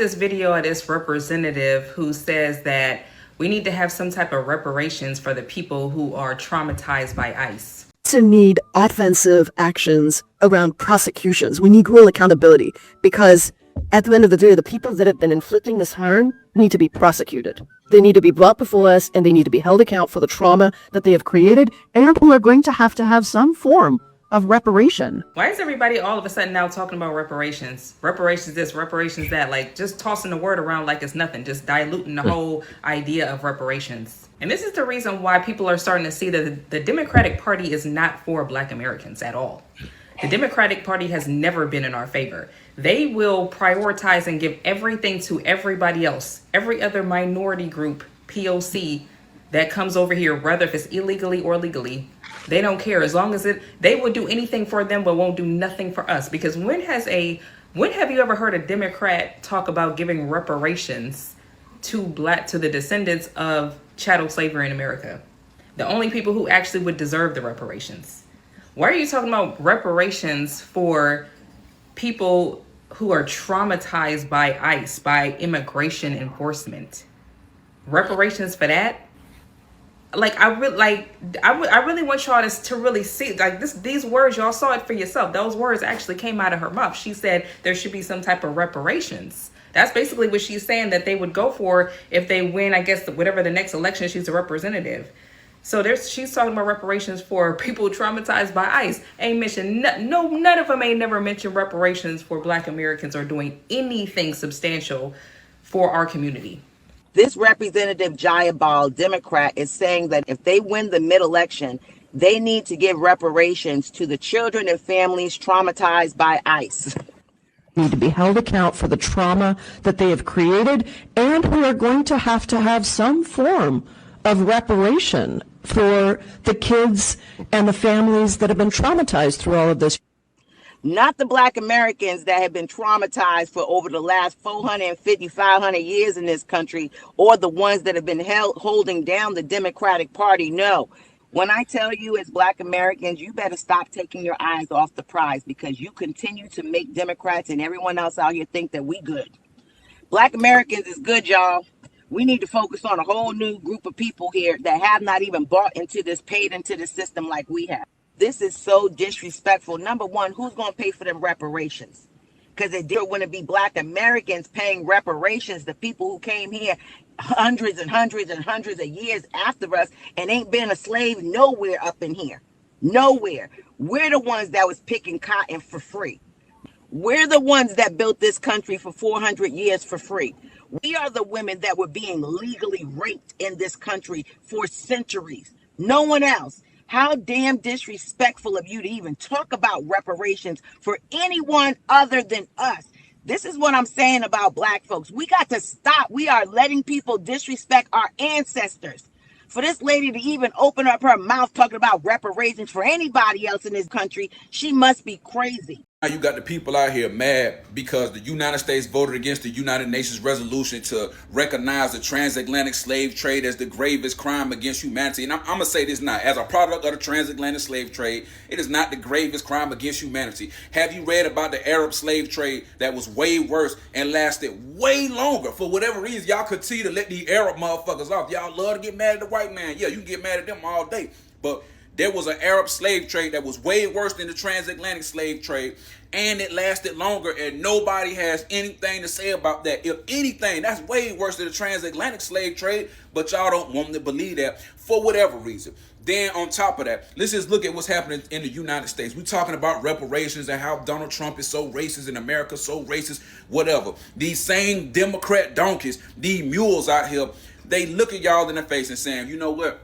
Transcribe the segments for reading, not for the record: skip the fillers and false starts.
this video of this representative who says that we need to have some type of reparations for the people who are traumatized by ICE. To need offensive actions around prosecutions. We need real accountability because at the end of the day, the people that have been inflicting this harm need to be prosecuted. They need to be brought before us and they need to be held account for the trauma that they have created, and we are going to have some form of reparation. Why is everybody all of a sudden now talking about reparations? Reparations this, reparations that, like just tossing the word around like it's nothing, just diluting the whole idea of reparations. And this is the reason why people are starting to see that the Democratic Party is not for Black Americans at all. The Democratic Party has never been in our favor. They will prioritize and give everything to everybody else, every other minority group, POC, that comes over here, whether if it's illegally or legally. They don't care as long as they will do anything for them, but won't do nothing for us. Because when have you ever heard a Democrat talk about giving reparations to the descendants of chattel slavery in America? The only people who actually would deserve the reparations. Why are you talking about reparations for people who are traumatized by ICE, by immigration enforcement? Reparations for that? I really want y'all to really see these words. Y'all saw it for yourself. Those words actually came out of her mouth. She said there should be some type of reparations. That's basically what she's saying that they would go for if they win, I guess, whatever the next election. She's a representative. So she's talking about reparations for people traumatized by ICE. Ain't mentioned none of them ain't never mentioned reparations for Black Americans or doing anything substantial for our community. This Representative Jaypal, Democrat, is saying that if they win the mid-election, they need to give reparations to the children and families traumatized by ICE. Need to be held account for the trauma that they have created, and we are going to have some form of reparation for the kids and the families that have been traumatized through all of this. Not the Black Americans that have been traumatized for over the last 450, 500 years in this country, or the ones that have been holding down the Democratic Party. No. When I tell you as Black Americans, you better stop taking your eyes off the prize, because you continue to make Democrats and everyone else out here think that we good. Black Americans is good, y'all. We need to focus on a whole new group of people here that have not even bought into this, paid into the system like we have. This is so disrespectful. Number one, who's going to pay for them reparations? Because it wouldn't be Black Americans paying reparations to people who came here hundreds and hundreds and hundreds of years after us and ain't been a slave nowhere up in here. Nowhere. We're the ones that was picking cotton for free. We're the ones that built this country for 400 years for free. We are the women that were being legally raped in this country for centuries. No one else. How damn disrespectful of you to even talk about reparations for anyone other than us. This is what I'm saying about Black folks. We got to stop. We are letting people disrespect our ancestors. For this lady to even open up her mouth talking about reparations for anybody else in this country, she must be crazy. Now you got the people out here mad because the United States voted against the United Nations resolution to recognize the transatlantic slave trade as the gravest crime against humanity. And I'm going to say this now. As a product of the transatlantic slave trade, it is not the gravest crime against humanity. Have you read about the Arab slave trade that was way worse and lasted way longer? For whatever reason, y'all continue to let these Arab motherfuckers off. Y'all love to get mad at the white man. Yeah, you can get mad at them all day. But there was an Arab slave trade that was way worse than the transatlantic slave trade, and it lasted longer, and nobody has anything to say about that. If anything, that's way worse than the transatlantic slave trade, but y'all don't want to believe that for whatever reason. Then on top of that, let's just look at what's happening in the United States. We're talking about reparations and how Donald Trump is so racist and America so racist, whatever. These same Democrat donkeys, these mules out here, they look at y'all in the face and saying, you know what?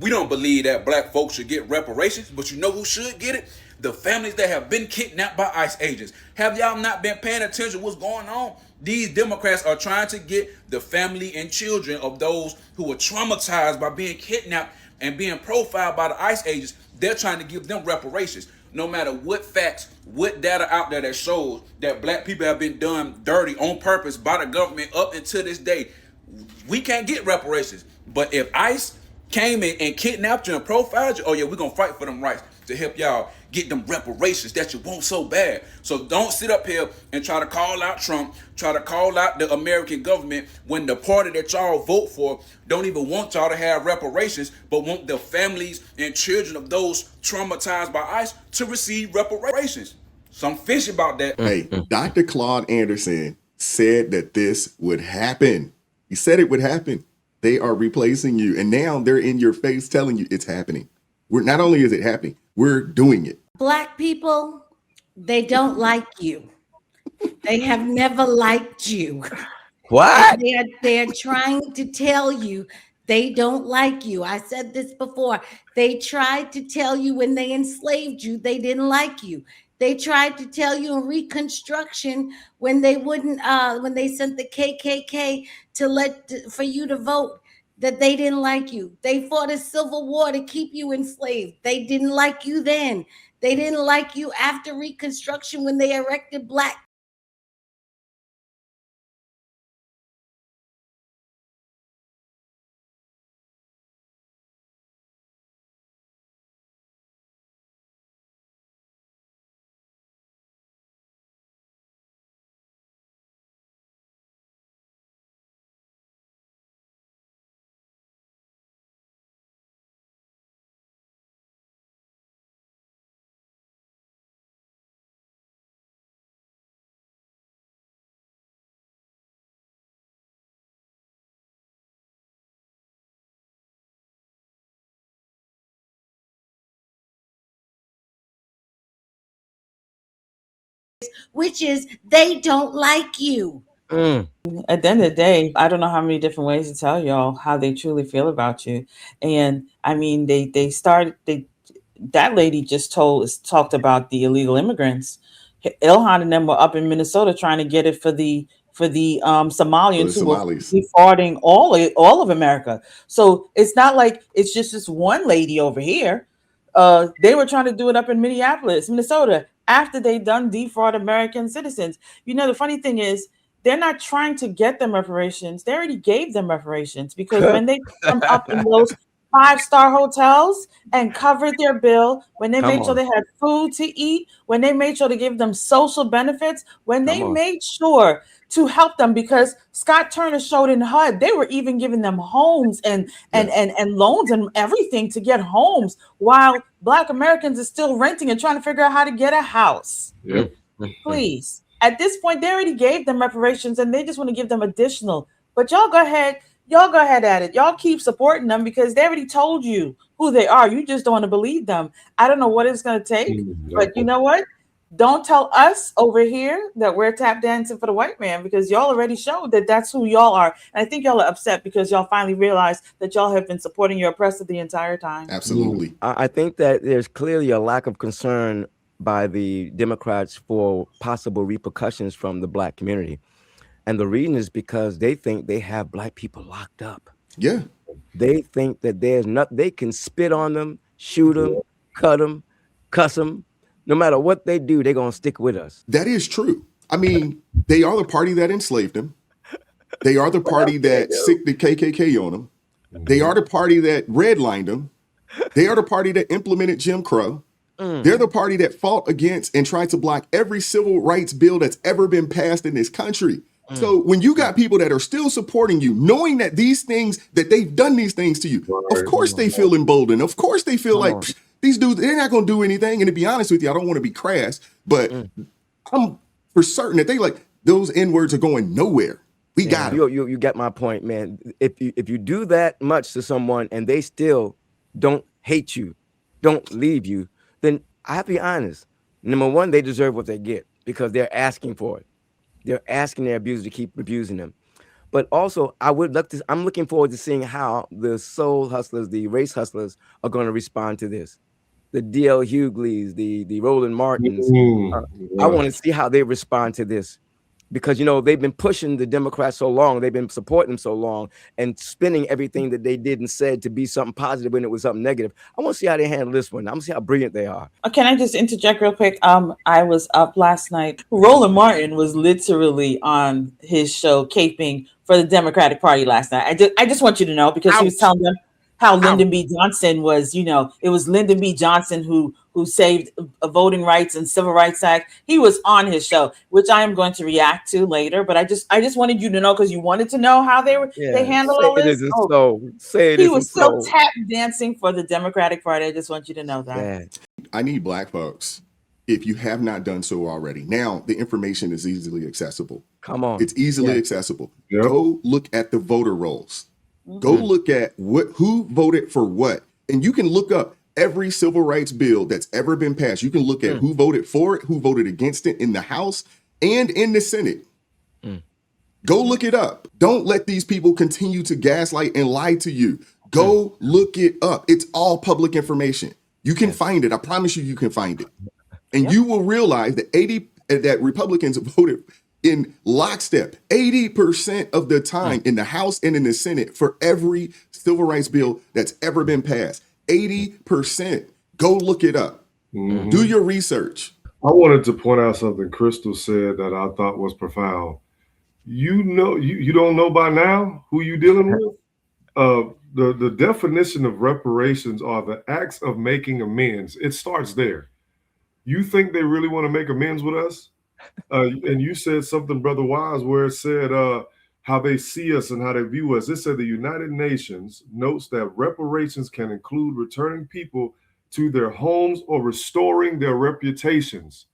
We don't believe that Black folks should get reparations, but you know who should get it? The families that have been kidnapped by ICE agents. Have y'all not been paying attention to what's going on? These Democrats are trying to get the family and children of those who were traumatized by being kidnapped and being profiled by the ICE agents. They're trying to give them reparations. No matter what facts, what data out there that shows that Black people have been done dirty on purpose by the government up until this day, we can't get reparations. But if ICE came in and kidnapped you and profiled you, oh yeah, we're going to fight for them rights. to help y'all get them reparations that you want so bad. So don't sit up here and try to call out Trump, try to call out the American government when the party that y'all vote for don't even want y'all to have reparations, but want the families and children of those traumatized by ICE to receive reparations. So I'm fishy about that. Hey, Dr. Claude Anderson said that this would happen. He said it would happen. They are replacing you. And now they're in your face telling you it's happening. We're not only is it happening, we're doing it. Black people, they don't like you. They have never liked you. What? They're trying to tell you they don't like you. I said this before. They tried to tell you when they enslaved you, they didn't like you. They tried to tell you in Reconstruction when they wouldn't, when they sent the KKK for you to vote, that they didn't like you. They fought a civil war to keep you enslaved. They didn't like you then. They didn't like you after Reconstruction when they erected black. Which is they don't like you. At the end of the day, I don't know how many different ways to tell y'all how they truly feel about you. And I mean, that lady just talked about the illegal immigrants. Ilhan and them were up in Minnesota trying to get it for the Somalians who were Somalis. defrauding all of America. So it's not like it's just this one lady over here. They were trying to do it up in Minneapolis, Minnesota, after they done defraud American citizens. You know, the funny thing is, they're not trying to get them reparations. They already gave them reparations because when they put them up in those 5-star hotels and covered their bill, when they made sure they had food to eat, when they made sure to give them social benefits, when they made sure to help them, because Scott Turner showed in HUD, they were even giving them homes and loans and everything to get homes, while Black Americans are still renting and trying to figure out how to get a house. Yep. Please. At this point, they already gave them reparations and they just want to give them additional. But y'all go ahead at it. Y'all keep supporting them because they already told you who they are. You just don't want to believe them. I don't know what it's going to take, but you know what? Don't tell us over here that we're tap dancing for the white man, because y'all already showed that that's who y'all are. And I think y'all are upset because y'all finally realized that y'all have been supporting your oppressor the entire time. Absolutely. I think that there's clearly a lack of concern by the Democrats for possible repercussions from the Black community. And the reason is because they think they have Black people locked up. Yeah. They think that they can spit on them, shoot them, cut them, cuss them. No matter what they do, they're going to stick with us. That is true. I mean, they are the party that enslaved them. They are the party that sicked the KKK on them. They are the party that redlined them. They are the party that implemented Jim Crow. They're the party that fought against and tried to block every civil rights bill that's ever been passed in this country. So when you got people that are still supporting you, knowing that these things, that they've done these things to you, of course they feel emboldened. Of course they feel like these dudes, they're not going to do anything. And to be honest with you, I don't want to be crass, but I'm for certain that those N-words are going nowhere. We got it. You get my point, man. If you do that much to someone and they still don't hate you, don't leave you, then I have to be honest. Number one, they deserve what they get because they're asking for it. They're asking their abusers to keep abusing them. But also, I'm looking forward to seeing how the soul hustlers, the race hustlers, are going to respond to this. The D.L. Hugleys, the Roland Martins. I want to see how they respond to this. Because, they've been pushing the Democrats so long. They've been supporting them so long and spinning everything that they did and said to be something positive when it was something negative. I want to see how they handle this one. I want to see how brilliant they are. Can I just interject real quick? I was up last night. Roland Martin was literally on his show caping for the Democratic Party last night. I just want you to know, because he was telling them how Lyndon B. Johnson was, it was Lyndon B. Johnson who saved voting rights and civil rights act. He was on his show, which I am going to react to later. But I just wanted you to know, because you wanted to know how they handle all Say it this. isn't so. Say it He isn't was still so. tap dancing for the Democratic Party. I just want you to know that. Yeah. I need black folks, if you have not done so already. Now the information is easily accessible. Come on. It's easily Yeah. accessible. Yep. Go look at the voter rolls. Go look at who voted for what. And you can look up every civil rights bill that's ever been passed. You can look at who voted for it, who voted against it in the House and in the Senate. Go look it up. Don't let these people continue to gaslight and lie to you. Go look it up. It's all public information. You can find it. I promise you can find it. And you will realize that Republicans voted in lockstep 80% of the time in the House and in the Senate for every civil rights bill that's ever been passed. 80%. Go look it up. Do your research. I wanted to point out something Crystal said that I thought was profound. You don't know by now who you dealing with? The definition of reparations are the acts of making amends. It starts there. You think they really want to make amends with us? And you said something, Brother Wise, where it said how they see us and how they view us. It said the United Nations notes that reparations can include returning people to their homes or restoring their reputations.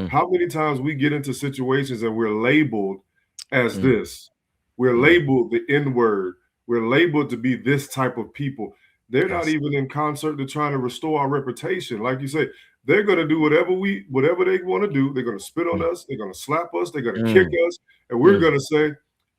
How many times we get into situations and we're labeled as this? We're labeled the N-word. We're labeled to be this type of people. They're not even in concert to trying to restore our reputation. Like you say, they're going to do whatever they want to do. They're going to spit on us. They're going to slap us. They're going to kick us. And we're going to say,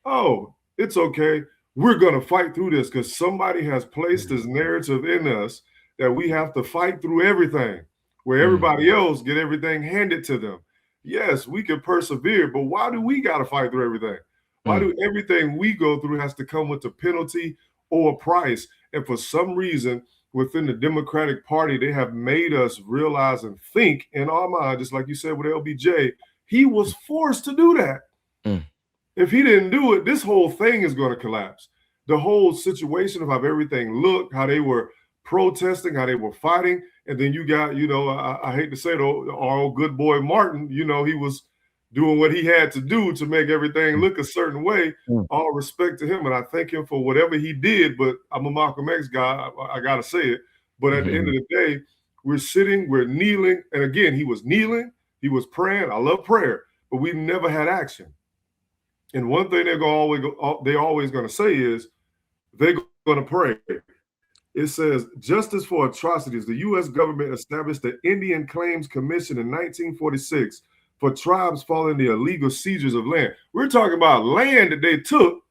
oh, it's okay. We're going to fight through this because somebody has placed this narrative in us that we have to fight through everything, where everybody else get everything handed to them. Yes, we can persevere, but why do we got to fight through everything? Why do everything we go through has to come with a penalty or a price? And for some reason, within the Democratic Party, they have made us realize and think in our mind, just like you said with LBJ, he was forced to do that. If he didn't do it, this whole thing is going to collapse. The whole situation of how everything looked, how they were protesting, how they were fighting. And then you got, I hate to say it, our old good boy Martin, he was doing what he had to do to make everything look a certain way. All respect to him. And I thank him for whatever he did, but I'm a Malcolm X guy. I got to say it. But at the end of the day, we're sitting, we're kneeling. And again, he was kneeling, he was praying. I love prayer, but we never had action. And one thing they're always going to say is they're going to pray. It says, justice for atrocities. The U.S. government established the Indian Claims Commission in 1946 for tribes following the illegal seizures of land. We're talking about land that they took.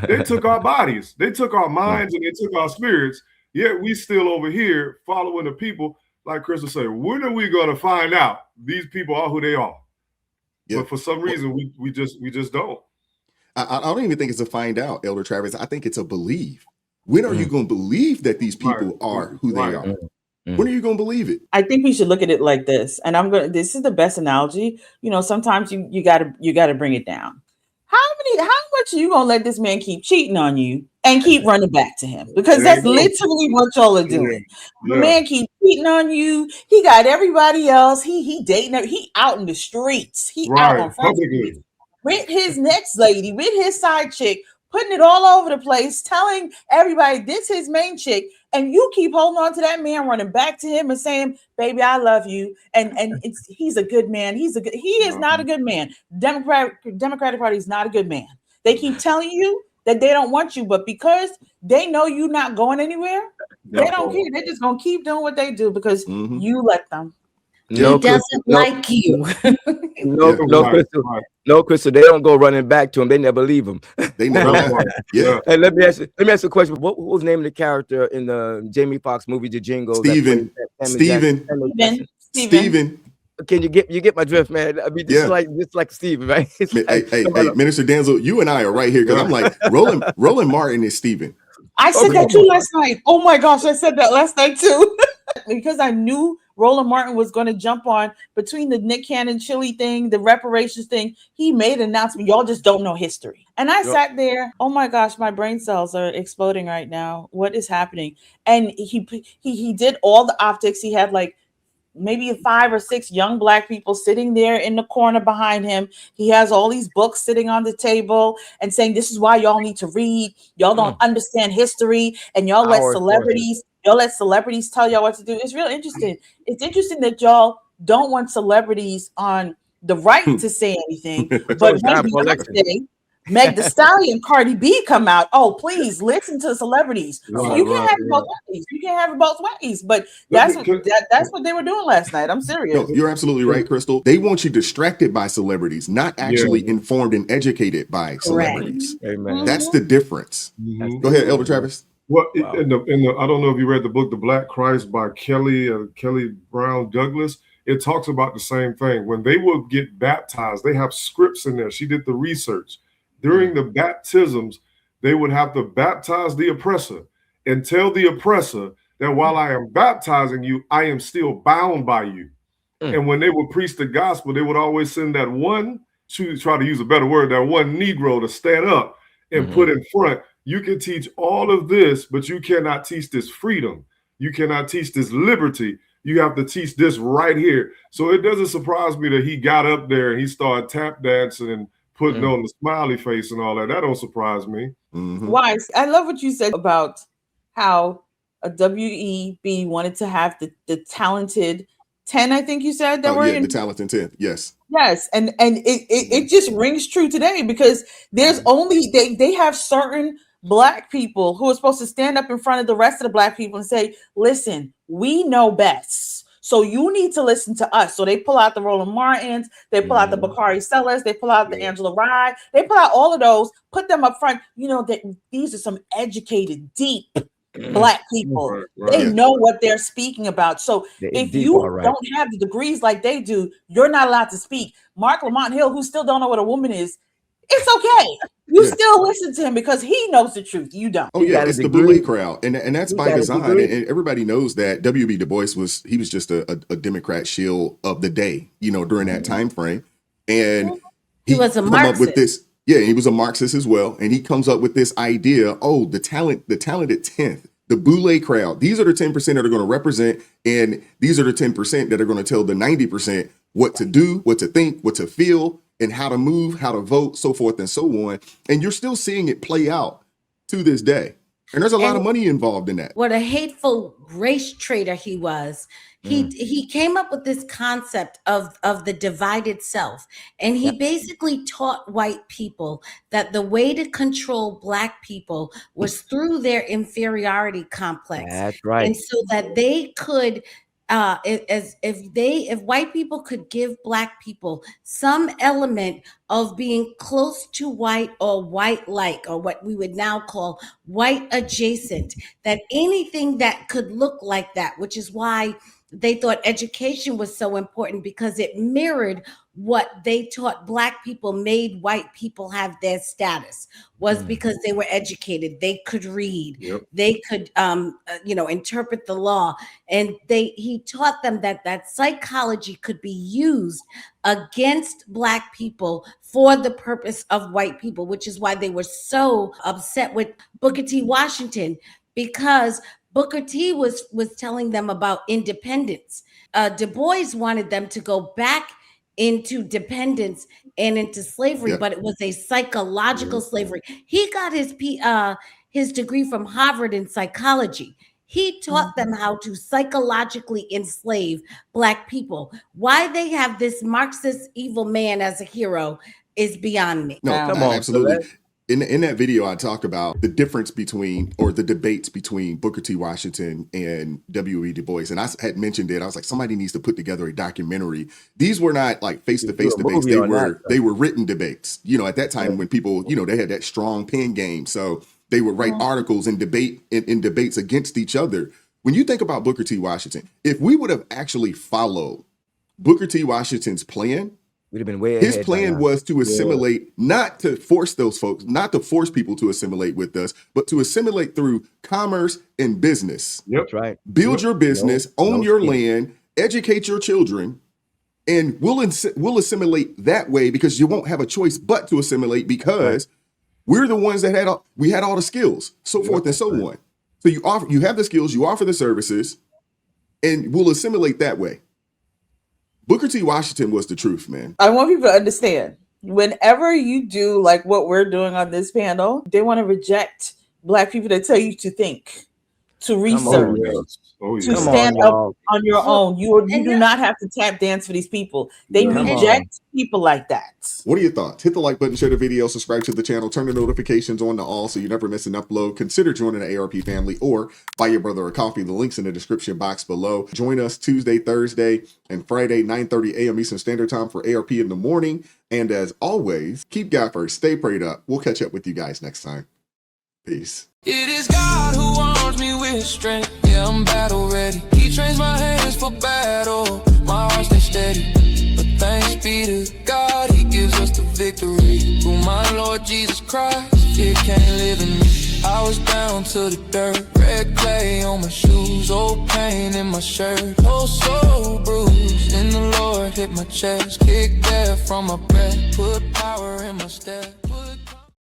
They took our bodies. They took our minds and they took our spirits. Yet we still over here following the people. Like Crystal said, when are we going to find out these people are who they are? Yeah. But for some reason, we just don't. I don't even think it's a find out, Elder Travis. I think it's a believe. When are you going to believe that these people are who they are? When are you going to believe it? I think we should look at it like this. And this is the best analogy. Sometimes you gotta bring it down. How much are you gonna let this man keep cheating on you and keep running back to him? Because that's literally what y'all are doing. The man keep cheating on you. He got everybody else. He dating. He out in the streets. He out on Front Street with his next lady, with his side chick, putting it all over the place, telling everybody this his main chick, and you keep holding on to that man, running back to him and saying, "Baby, I love you." And he's a good man. He is not a good man. Democratic Party is not a good man. They keep telling you that they don't want you, but because they know you're not going anywhere, they don't care. They're just gonna keep doing what they do because you let them. He doesn't like you. No, Crystal, they don't go running back to him. They never leave him. They never. Yeah. And let me ask you a question. What was the name of the character in the Jamie Foxx movie, The Jingle? Steven. Can you get my drift, man? I mean, just like Steven, right? Hey, Minister Denzel, you and I are right here because I'm like, Roland Martin is Steven. I said that too last night. Oh my gosh, I said that last night too. Because I knew Roland Martin was going to jump on between the Nick Cannon chili thing, the reparations thing. He made an announcement. Y'all just don't know history. And I sat there. Oh my gosh, my brain cells are exploding right now. What is happening? And he did all the optics. He had like maybe 5 or 6 young Black people sitting there in the corner behind him. He has all these books sitting on the table and saying, this is why y'all need to read. Y'all don't understand history, and y'all let celebrities tell y'all what to do. It's real interesting. It's interesting that y'all don't want celebrities on the right to say anything, but when Beyonce, Meg Thee Stallion, Cardi B come out, oh, please listen to the celebrities. So you can't have it both ways. You can't have it both ways. But that's what they were doing last night. I'm serious. No, you're absolutely right, Crystal. They want you distracted by celebrities, not actually informed and educated by celebrities. Amen. That's the difference. Go ahead, Elder Travis. Well, in the I don't know if you read the book, The Black Christ by Kelly Brown Douglas. It talks about the same thing. When they will get baptized, they have scripts in there. She did the research. During the baptisms, they would have to baptize the oppressor and tell the oppressor that while I am baptizing you, I am still bound by you. And when they would preach the gospel, they would always send that one, try to use a better word, that one Negro to stand up and put in front. You can teach all of this, but you cannot teach this freedom. You cannot teach this liberty. You have to teach this right here. So it doesn't surprise me that he got up there and he started tap dancing and putting on the smiley face and all that. That don't surprise me. Why? I love what you said about how a WEB wanted to have the talented 10, I think you said that were in the talented 10. Yes. Yes. And it just rings true today, because there's only they have certain Black people who are supposed to stand up in front of the rest of the Black people and say, listen, we know best. So you need to listen to us. So they pull out the Roland Martins, they pull out the Bakari Sellers, they pull out the Angela Rye, they pull out all of those, put them up front. You know, that these are some educated, deep Black people. They know what they're speaking about. So if you don't have the degrees like they do, you're not allowed to speak. Mark Lamont Hill, who still don't know what a woman is, it's okay. You still listen to him because he knows the truth. You don't. Oh yeah, it's the Boule crowd, and that's by design. And everybody knows that W.B. Du Bois was just a Democrat shill of the day, during that time frame. And he was a Marxist. Up with this, he was a Marxist as well. And he comes up with this idea: the talented 10th, the Boule crowd. These are the 10% that are going to represent, and these are the 10% that are going to tell the 90% what to do, what to think, what to feel, and how to move, how to vote, so forth and so on. And you're still seeing it play out to this day. And there's a lot of money involved in that. What a hateful race traitor he was. He came up with this concept of the divided self. And he basically taught white people that the way to control Black people was through their inferiority complex. That's right. And so that they could if white people could give Black people some element of being close to white or white-like, or what we would now call white adjacent, that anything that could look like that, which is why they thought education was so important, because it mirrored what they taught Black people made white people have their status, was because they were educated, they could read, they could interpret the law, and he taught them that psychology could be used against Black people for the purpose of white people, which is why they were so upset with Booker T. Washington, because Booker T was telling them about independence. Du Bois wanted them to go back into dependence and into slavery, but it was a psychological slavery. He got his degree from Harvard in psychology. He taught them how to psychologically enslave Black people. Why they have this Marxist evil man as a hero is beyond me. No, absolutely. In that video, I talked about the difference between, or the debates between, Booker T. Washington and W.E. Du Bois. And I had mentioned it. I was like, somebody needs to put together a documentary. These were not like face-to-face debates. They were written debates. At that time when people, they had that strong pen game. So they would write articles and debate in debates against each other. When you think about Booker T. Washington, if we would have actually followed Booker T. Washington's plan, we'd have been way his plan was to assimilate, not to force those folks, not to force people to assimilate with us, but to assimilate through commerce and business. That's right. Build your business, own your land, educate your children, and we'll assimilate that way, because you won't have a choice but to assimilate, because we're the ones that had all the skills, so forth and so on. So you have the skills, you offer the services, and we'll assimilate that way. Booker T. Washington was the truth, man. I want people to understand, whenever you do like what we're doing on this panel, they want to reject Black people that tell you to think, to research, to stand up on your own. You do not have to tap dance for these people. They reject people like that. What are your thoughts? Hit the like button, share the video, subscribe to the channel, turn the notifications on to all so you never miss an upload. Consider joining the ARP family or buy your brother a coffee. The link's in the description box below. Join us Tuesday, Thursday, and Friday, 9:30 a.m. Eastern Standard Time for ARP in the morning. And as always, keep God first, stay prayed up. We'll catch up with you guys next time. Peace. It is God who arms me with strength. Yeah, I'm battle ready. He trains my hands for battle. My heart stays steady. But thanks be to God, He gives us the victory. Through my Lord Jesus Christ, it can't live in me. I was down to the dirt, red clay on my shoes, old pain in my shirt, oh so bruised. In the Lord hit my chest, kicked air from my breath, put power in my step.